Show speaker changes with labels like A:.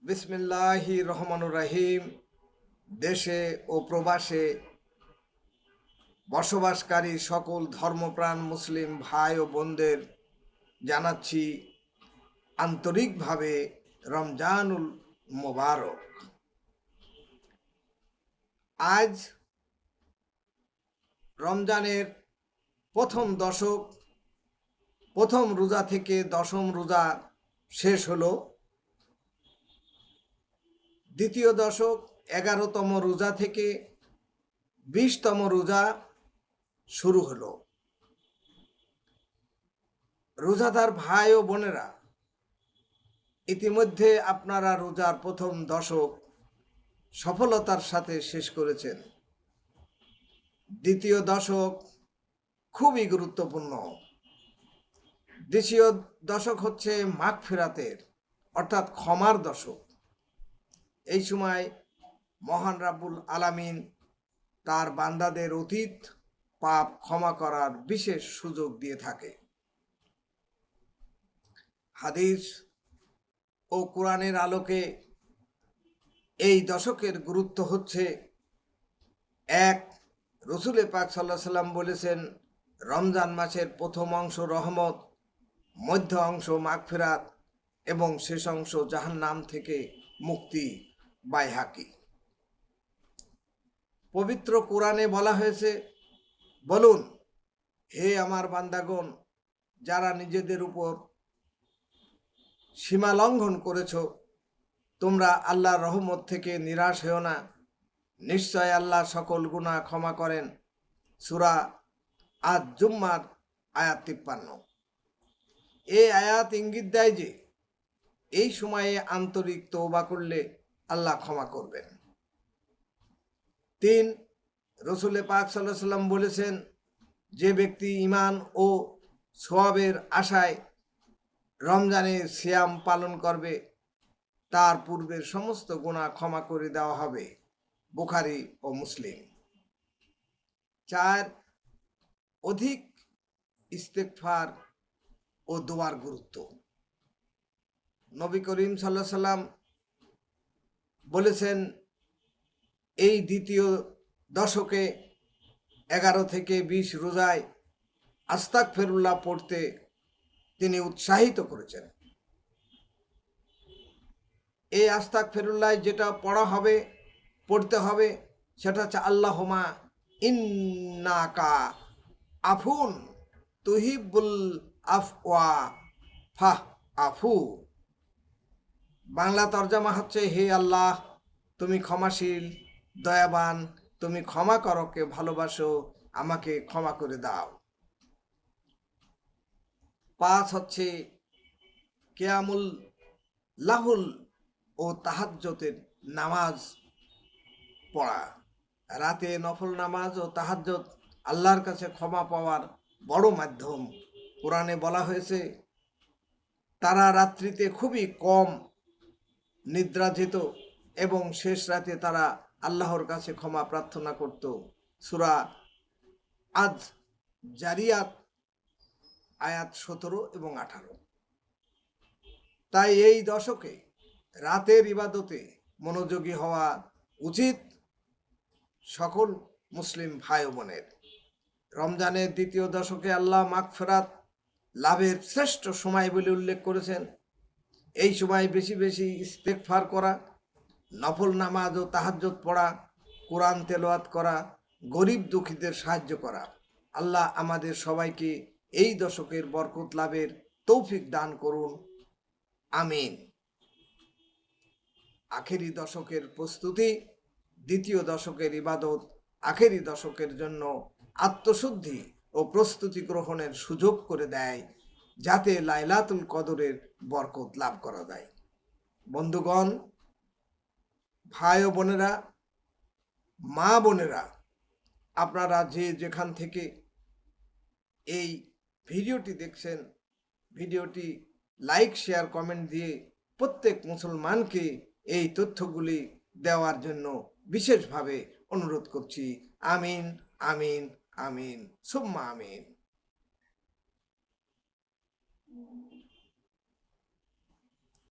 A: বিসমিল্লাহির রহমানুর রহিম। দেশে ও প্রবাসে বসবাসকারী সকল ধর্মপ্রাণ মুসলিম ভাই ও বোনদের জানাচ্ছি আন্তরিকভাবে রমজানুল মোবারক। আজ রমজানের প্রথম দশক, প্রথম রোজা থেকে দশম রোজা শেষ হলো। দ্বিতীয় দশক 11তম রোজা থেকে 20তম রোজা শুরু হলো। রোজাদার ভাই ও বোনেরা, ইতিমধ্যে আপনারা রোজার প্রথম দশক সফলতার সাথে শেষ করেছেন। দ্বিতীয় দশক খুবই গুরুত্বপূর্ণ। দ্বিতীয় দশক হচ্ছে মাগফিরাতের অর্থাৎ ক্ষমার দশক। এই সময় মহান রাব্বুল আলামিন তার বান্দাদের অতীত পাপ ক্ষমা করার বিশেষ সুযোগ দিয়ে থাকে। হাদিস ও কোরআনের আলোকে এই দশকের গুরুত্ব হচ্ছে, এক, রসুল পাক সাল্লাল্লাহু আলাইহি সাল্লাম বলেছেন, রমজান মাসের প্রথম অংশ রহমত, মধ্য অংশ মাগফিরাত এবং শেষ অংশ জাহান্নাম থেকে মুক্তি। বাইহাকি। পবিত্র কোরআনে বলা হয়েছে, বলুন হে আমার বান্দাগণ, যারা নিজেদের উপর সীমা লঙ্ঘন করেছ, তোমরা আল্লাহর রহমত থেকে নিরাশ হও না। নিশ্চয় আল্লাহ সকল গুনাহ ক্ষমা করেন। সূরা আজ-জুম্মার আয়াত 53। এই আয়াত ইঙ্গিত দেয় যে এই সময়ে আন্তরিক তওবা করলে আল্লাহ ক্ষমা করবেন। 3, রসুল পাক সাল্লাল্লাহু আলাইহি সাল্লাম বলেছেন, যে ব্যক্তি ঈমান ও সওয়াবের আশায় রমজানের সিয়াম পালন করবে, তার পূর্বের সমস্ত গুনাহ ক্ষমা করে দেওয়া হবে। বুখারী ও মুসলিম। 4, অধিক ইস্তেগফার ও দোয়ার গুরুত্ব। নবী করিম সাল্লাল্লাহু আলাইহি সাল্লাম বলেছেন, এই দ্বিতীয় দশকে 11 থেকে 20 রোজায় আস্তাগফিরুল্লাহ পড়তে তিনি উৎসাহিত করেছেন। এই আস্তাগফিরুল্লাহ যেটা পড়তে হবে সেটা হচ্ছে, আল্লাহুম্মা ইন্নাকা আফুন তুহিব্বুল আফওয়া ফাআফু। বাংলা তরজমা হচ্ছে, হে আল্লাহ, তুমি ক্ষমাশীল, দয়াবান, তুমি ক্ষমা করকে ভালোবাসো, আমাকে ক্ষমা করে দাও। 5 হচ্ছে কিয়ামুল লাহুল ও তাহাজ্জুদের নামাজ পড়া। রাতে নফল নামাজ ও তাহাজ্জুদ আল্লাহর কাছে ক্ষমা পাওয়ার বড় মাধ্যম। কোরআনে বলা হয়েছে, তারা রাত্রিতে খুবই কম নিদ্রা যেত এবং শেষ রাতে তারা আল্লাহর কাছে ক্ষমা প্রার্থনা করত। সূরা আজ জারিয়াত আয়াত 17 এবং 18। তাই এই দশকে রাতের ইবাদতে মনোযোগী হওয়া উচিত সকল মুসলিম ভাই বোনের। রমজানের দ্বিতীয় দশকে আল্লাহ মাগফিরাত লাভের শ্রেষ্ঠ সময় বলে উল্লেখ করেছেন। এই সময় বেশি বেশি ইস্তেগফার করা, নফল নামাজ ও তাহাজ্জুদ পড়া, কোরআন তেলাওয়াত করা, গরিব দুঃখীদের সাহায্য করা। আল্লাহ আমাদের সবাইকে এই দশকের বরকত লাভের তৌফিক দান করুন, আমিন। আখেরি দশকের প্রস্তুতি। দ্বিতীয় দশকের ইবাদত আখেরি দশকের জন্য আত্মশুদ্ধি ও প্রস্তুতি গ্রহণের সুযোগ করে দেয়, যাতে লাইলাতুল কদরের বরকত লাভ করা যায়। বন্ধুগণ, ভাই ও বোনেরা, মা বোনেরা, আপনারা যে যেখান থেকে এই ভিডিওটি দেখছেন, ভিডিওটি লাইক, শেয়ার, কমেন্ট দিয়ে প্রত্যেক মুসলমানকে এই তথ্যগুলি দেওয়ার জন্য বিশেষভাবে অনুরোধ করছি। আমিন, আমিন, আমিন, সুম্মা আমিন।